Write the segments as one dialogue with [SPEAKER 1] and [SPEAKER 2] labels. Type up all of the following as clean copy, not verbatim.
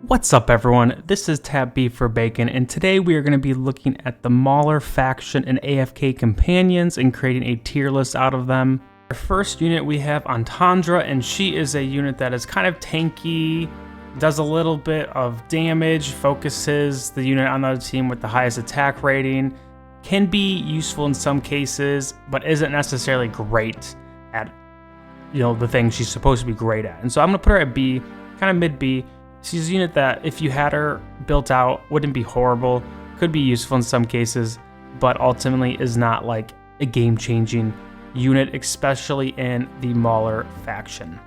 [SPEAKER 1] What's up everyone, this is Tab B for Bacon, and today we are going to be looking at the Mauler faction and AFK Companions and creating a tier list out of them. Our first unit we have Entendre, and she is a unit that is kind of tanky, does a little bit of damage, focuses the unit on the team with the highest attack rating, can be useful in some cases, but isn't necessarily great at, the thing she's supposed to be great at. And so I'm going to put her at B, kind of mid B. She's a unit that, if you had her built out, wouldn't be horrible, could be useful in some cases, but ultimately is not like a game-changing unit, especially in the Mauler faction.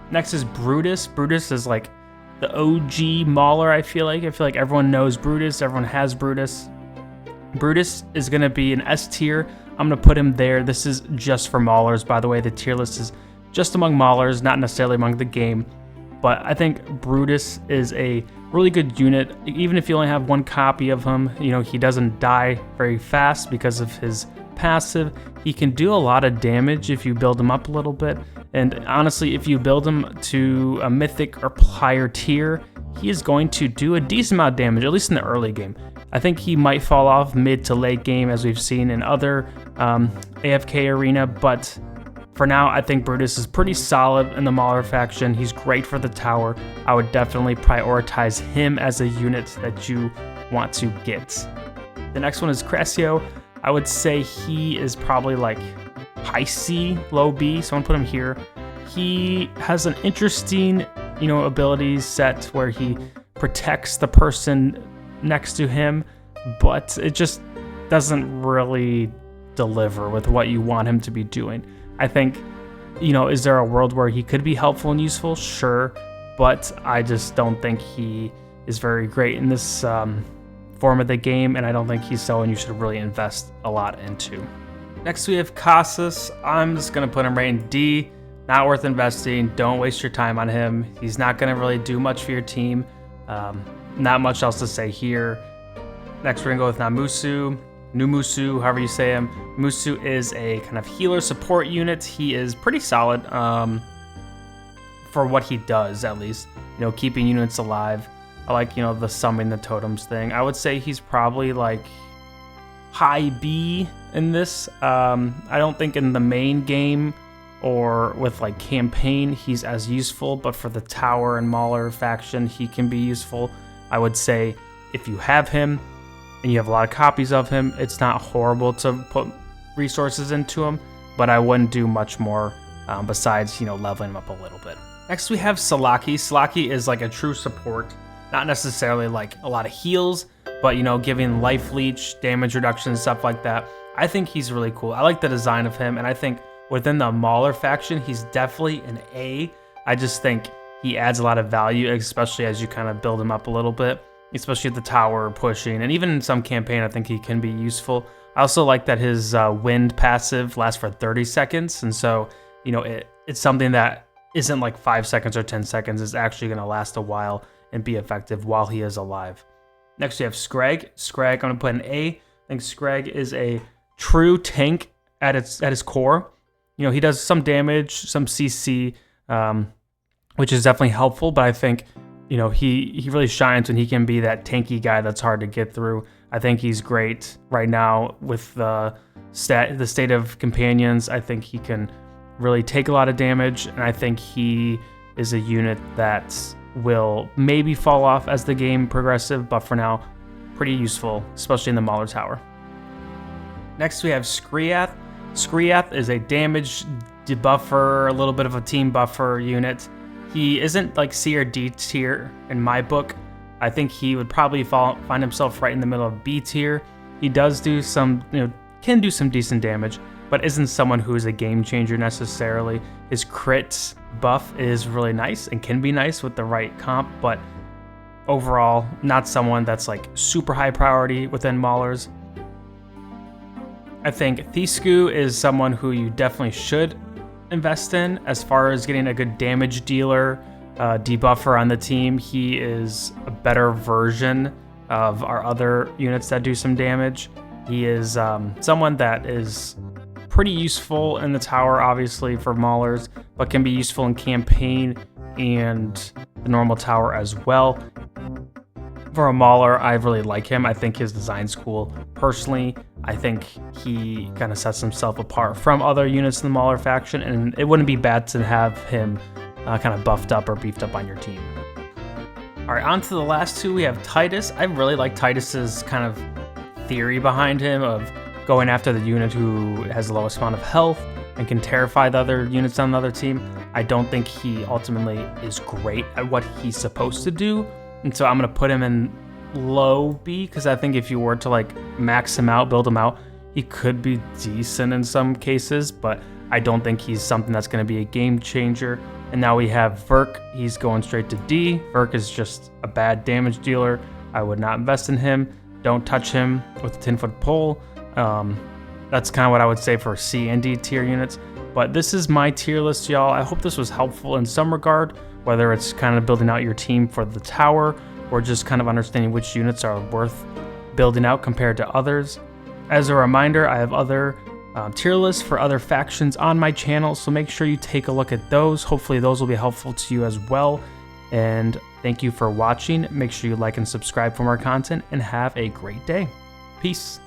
[SPEAKER 1] Next is Brutus. Brutus is like the OG Mauler, I feel like. Everyone knows Brutus, everyone has Brutus. Brutus is going to be an S tier. I'm going to put him there. This is just for Maulers, by the way. The tier list is just among Maulers, not necessarily among the game. But I think Brutus is a really good unit. Even if you only have one copy of him, he doesn't die very fast because of his passive. He can do a lot of damage if you build him up a little bit. And honestly, if you build him to a mythic or higher tier, he is going to do a decent amount of damage, at least in the early game. I think he might fall off mid to late game, as we've seen in other AFK arena, but for now, I think Brutus is pretty solid in the Mauler faction. He's great for the tower. I would definitely prioritize him as a unit that you want to get. The next one is Crassio. I would say he is probably like high C, low B, so I'm gonna put him here. He has an interesting, ability set where he protects the person next to him, but it just doesn't really deliver with what you want him to be doing. I think, is there a world where he could be helpful and useful? Sure, but I just don't think he is very great in this form of the game, and I don't think he's someone you should really invest a lot into. Next we have Casas. I'm just going to put him right in D. Not worth investing. Don't waste your time on him. He's not going to really do much for your team. Not much else to say here. Next we're going to go with Namusu. Numusu, however you say him. Musu is a kind of healer support unit. He is pretty solid for what he does, at least. Keeping units alive. I like, the summoning the totems thing. I would say he's probably like high B in this. I don't think in the main game or with like campaign he's as useful, but for the tower and Mauler faction he can be useful. I would say if you have him and you have a lot of copies of him, it's not horrible to put resources into him, but I wouldn't do much more besides, leveling him up a little bit. Next we have Salaki. Salaki is like a true support, not necessarily like a lot of heals, but giving life leech, damage reduction, stuff like that. I think he's really cool. I like the design of him, and I think within the Mauler faction, he's definitely an A. I just think he adds a lot of value, especially as you kind of build him up a little bit. Especially at the tower, pushing, and even in some campaign, I think he can be useful. I also like that his wind passive lasts for 30 seconds, and so, it's something that isn't like 5 seconds or 10 seconds. It's actually going to last a while and be effective while he is alive. Next, we have Scrag. Scrag, I'm going to put an A. I think Scrag is a true tank at his core. He does some damage, some CC, which is definitely helpful, but I think he really shines when he can be that tanky guy that's hard to get through. I think he's great right now with the state of companions. I think he can really take a lot of damage, and I think he is a unit that will maybe fall off as the game progresses, but for now, pretty useful, especially in the Mauler Tower. Next, we have Skriath. Skriath is a damage debuffer, a little bit of a team buffer unit. He isn't like C or D tier in my book. I think he would probably find himself right in the middle of B tier. He does do some, can do some decent damage, but isn't someone who is a game changer necessarily. His crit buff is really nice and can be nice with the right comp, but overall, not someone that's like super high priority within Maulers. I think Thisku is someone who you definitely should invest in as far as getting a good damage dealer, debuffer on the team. He is a better version of our other units that do some damage. He is someone that is pretty useful in the tower, obviously, for Maulers, but can be useful in campaign and the normal tower as well. For a Mauler, I really like him. I think his design's cool. Personally, I think he kind of sets himself apart from other units in the Mauler faction, and it wouldn't be bad to have him kind of buffed up or beefed up on your team. All right, on to the last two. We have Titus. I really like Titus's kind of theory behind him of going after the unit who has the lowest amount of health and can terrify the other units on the other team. I don't think he ultimately is great at what he's supposed to do, and so I'm going to put him in low B, because I think if you were to like max him out, build him out, he could be decent in some cases, but I don't think he's something that's going to be a game changer. And now we have Verk. He's going straight to D. Verk is just a bad damage dealer. I would not invest in him. Don't touch him with a 10-foot pole. That's kind of what I would say for C and D tier units. But this is my tier list, y'all. I hope this was helpful in some regard, whether it's kind of building out your team for the tower or just kind of understanding which units are worth building out compared to others. As a reminder, I have other tier lists for other factions on my channel, so make sure you take a look at those. Hopefully those will be helpful to you as well. And thank you for watching. Make sure you like and subscribe for more content, and have a great day. Peace.